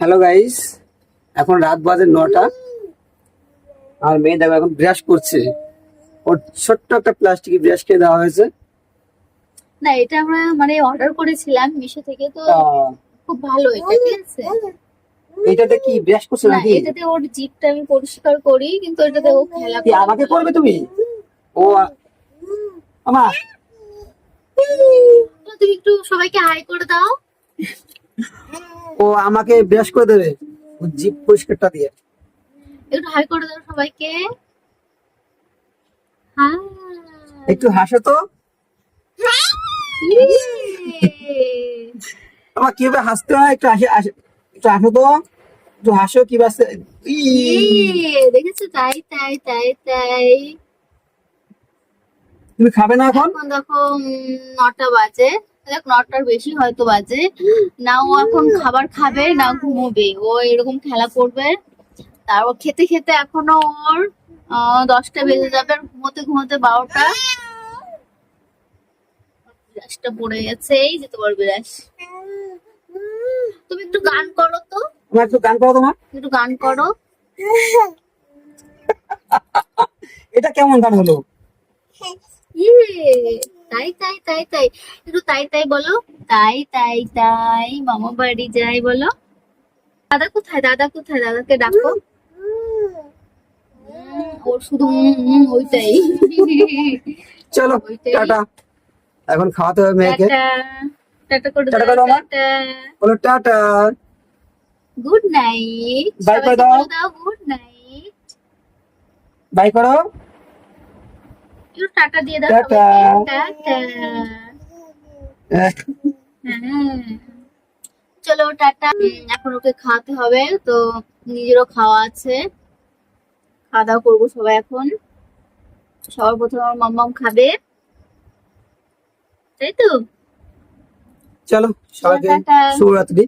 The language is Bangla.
হ্যালো গাইস, এখন রাত বাজে 9টা। আর মেয়ে দেখো এখন ব্রাশ করছে। ওর ছোট্ট একটা প্লাস্টিকের ব্রাশ খেয়ে দেওয়া হয়েছে। না, এটা আমরা মানে অর্ডার করেছিলাম মিশো থেকে, তো আহ, খুব ভালো এটা, ঠিক আছে। এইটাতে কি ব্রাশ করছে না, নাকি? এটাতে ওর জিভটা আমি পরিষ্কার করি, কিন্তু এটাতে ও খেলা কি করে। আমাকে করবে তুমি? ও আমা, তো তুমি একটু সবাইকে হাই করে দাও। ও আমাকে ব্রাশ করে দেবে ও জিভ পরিষ্কারটা দিয়ে। একটু হাই করে দাও সবাইকে। হ্যাঁ। একটু হাসো তো। আমার কিভাবে হাসতে হয়, একটু একটু হাসো তো। একটু হাসো কি বাসে। দেখেছো? তাই তাই তাই তাই। তুমি খাবে না এখন? এখন দেখো 9টা বাজে। দেখ, 9টার বেশি হয়তো বাজে। না ও এখন খাবার খাবে না ঘুমোবে, ও এরকম খেলা করবে। তারপর খেতে খেতে এখনো ওর 10টা বেজে যাবে, আর ঘুমোতে ঘুমোতে 12টা। বিরাসটা পড়ে গেছে, এই যে তোমার বিরাস। তুমি একটু গান করো তো, আমার একটু গান করো তোমার। একটু গান করো। এটা কেমন গান হলো? ইয়ে, তাই তাই তাই তাই। একটু তাই তাই বলো। তাই তাই তাই মামা বাড়ি যাই বলো। দাদা কোথায়? দাদা কোথায়? দাদাকে ডাকো। ওর শুধু ওইটাই। চলো ওইটাই। টাটা, এখন খাওয়াতে হবে মেয়েকে। টাটা। টাটা করে টাটা দাও, করো আমার, টাটা। বলো টাটা। Good night. বাই করে সবাইকে দাও, বলে দাও গুড নাইট। বাই করো। একটু টাটা দিয়ে দাও টাটা। সবাইকে। টাটা। হ্যাঁ, চলো টাটা। এখন ওকে খাওয়াতে হবে, তো নিজেরও খাওয়া আছে। খাওয়া দাওয়া করবো সবাই এখন। সবার প্রথমে আমার মাম্মাম খাবে, তাই তো। চলো সবাইকে টাটা। শুভরাত্রি।